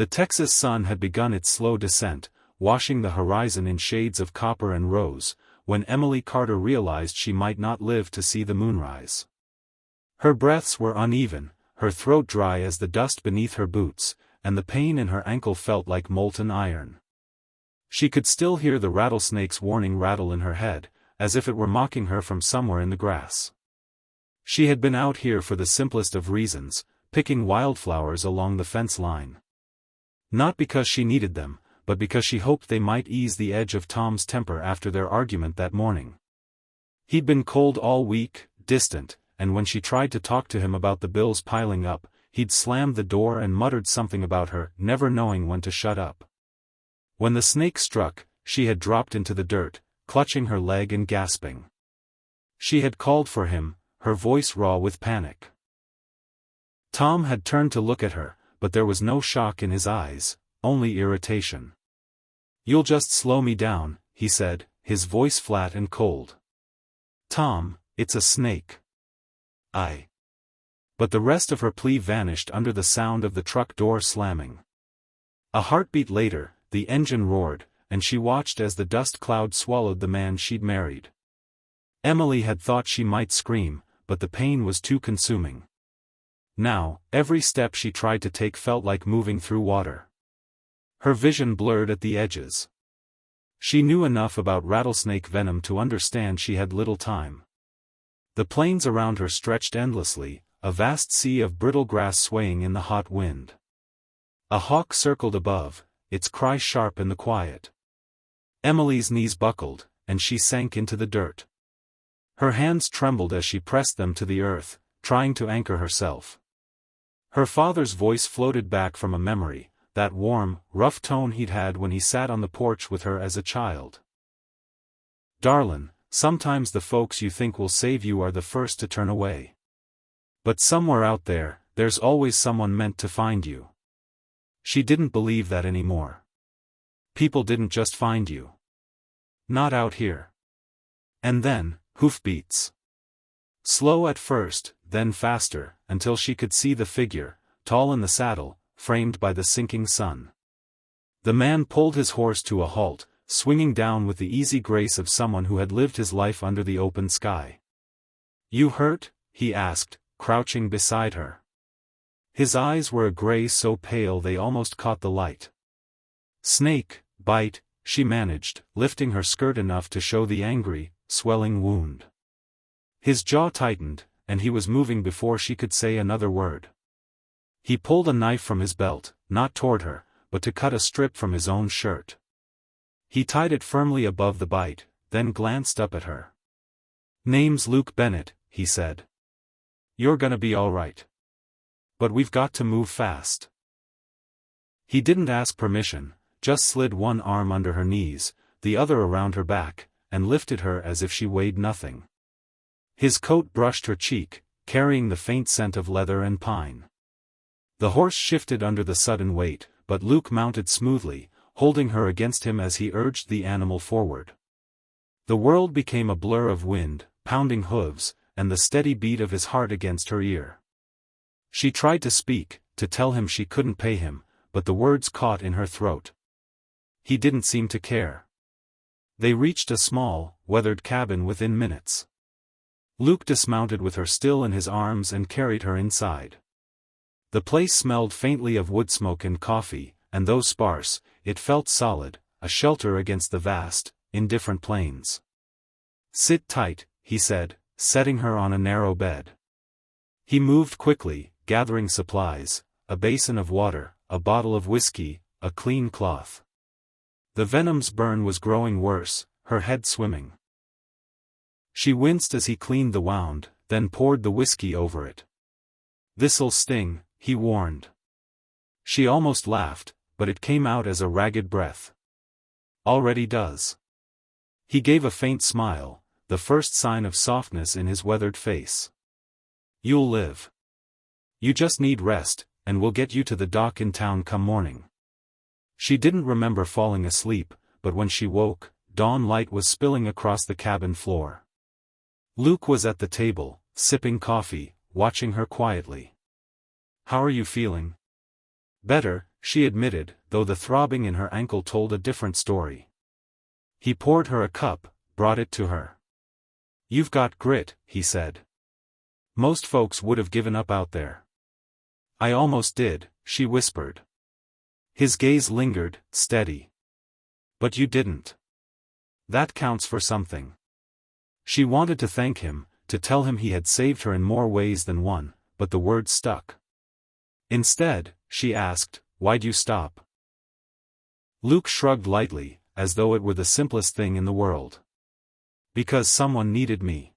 The Texas sun had begun its slow descent, washing the horizon in shades of copper and rose, when Emily Carter realized she might not live to see the moonrise. Her breaths were uneven, her throat dry as the dust beneath her boots, and the pain in her ankle felt like molten iron. She could still hear the rattlesnake's warning rattle in her head, as if it were mocking her from somewhere in the grass. She had been out here for the simplest of reasons, picking wildflowers along the fence line. Not because she needed them, but because she hoped they might ease the edge of Tom's temper after their argument that morning. He'd been cold all week, distant, and when she tried to talk to him about the bills piling up, he'd slammed the door and muttered something about her never knowing when to shut up. When the snake struck, she had dropped into the dirt, clutching her leg and gasping. She had called for him, her voice raw with panic. Tom had turned to look at her, but there was no shock in his eyes, only irritation. "You'll just slow me down," he said, his voice flat and cold. "Tom, it's a snake." But the rest of her plea vanished under the sound of the truck door slamming. A heartbeat later, the engine roared, and she watched as the dust cloud swallowed the man she'd married. Emily had thought she might scream, but the pain was too consuming. Now, every step she tried to take felt like moving through water. Her vision blurred at the edges. She knew enough about rattlesnake venom to understand she had little time. The plains around her stretched endlessly, a vast sea of brittle grass swaying in the hot wind. A hawk circled above, its cry sharp in the quiet. Emily's knees buckled, and she sank into the dirt. Her hands trembled as she pressed them to the earth, trying to anchor herself. Her father's voice floated back from a memory, that warm, rough tone he'd had when he sat on the porch with her as a child. "Darlin', sometimes the folks you think will save you are the first to turn away. But somewhere out there, there's always someone meant to find you." She didn't believe that anymore. People didn't just find you. Not out here. And then, hoofbeats. Slow at first, then faster, until she could see the figure, tall in the saddle, framed by the sinking sun. The man pulled his horse to a halt, swinging down with the easy grace of someone who had lived his life under the open sky. "You hurt?" he asked, crouching beside her. His eyes were a gray so pale they almost caught the light. "Snakebite," she managed, lifting her skirt enough to show the angry, swelling wound. His jaw tightened, and he was moving before she could say another word. He pulled a knife from his belt, not toward her, but to cut a strip from his own shirt. He tied it firmly above the bite, then glanced up at her. "Name's Luke Bennett," he said. "You're gonna be all right. But we've got to move fast." He didn't ask permission, just slid one arm under her knees, the other around her back, and lifted her as if she weighed nothing. His coat brushed her cheek, carrying the faint scent of leather and pine. The horse shifted under the sudden weight, but Luke mounted smoothly, holding her against him as he urged the animal forward. The world became a blur of wind, pounding hooves, and the steady beat of his heart against her ear. She tried to speak, to tell him she couldn't pay him, but the words caught in her throat. He didn't seem to care. They reached a small, weathered cabin within minutes. Luke dismounted with her still in his arms and carried her inside. The place smelled faintly of wood smoke and coffee, and though sparse, it felt solid, a shelter against the vast, indifferent plains. "Sit tight," he said, setting her on a narrow bed. He moved quickly, gathering supplies, a basin of water, a bottle of whiskey, a clean cloth. The venom's burn was growing worse, her head swimming. She winced as he cleaned the wound, then poured the whiskey over it. "This'll sting," he warned. She almost laughed, but it came out as a ragged breath. "Already does." He gave a faint smile, the first sign of softness in his weathered face. "You'll live. You just need rest, and we'll get you to the dock in town come morning." She didn't remember falling asleep, but when she woke, dawn light was spilling across the cabin floor. Luke was at the table, sipping coffee, watching her quietly. "How are you feeling?" "Better," she admitted, though the throbbing in her ankle told a different story. He poured her a cup, brought it to her. "You've got grit," he said. "Most folks would have given up out there." "I almost did," she whispered. His gaze lingered, steady. "But you didn't. That counts for something." She wanted to thank him, to tell him he had saved her in more ways than one, but the words stuck. Instead, she asked, "Why'd you stop?" Luke shrugged lightly, as though it were the simplest thing in the world. "Because someone needed me."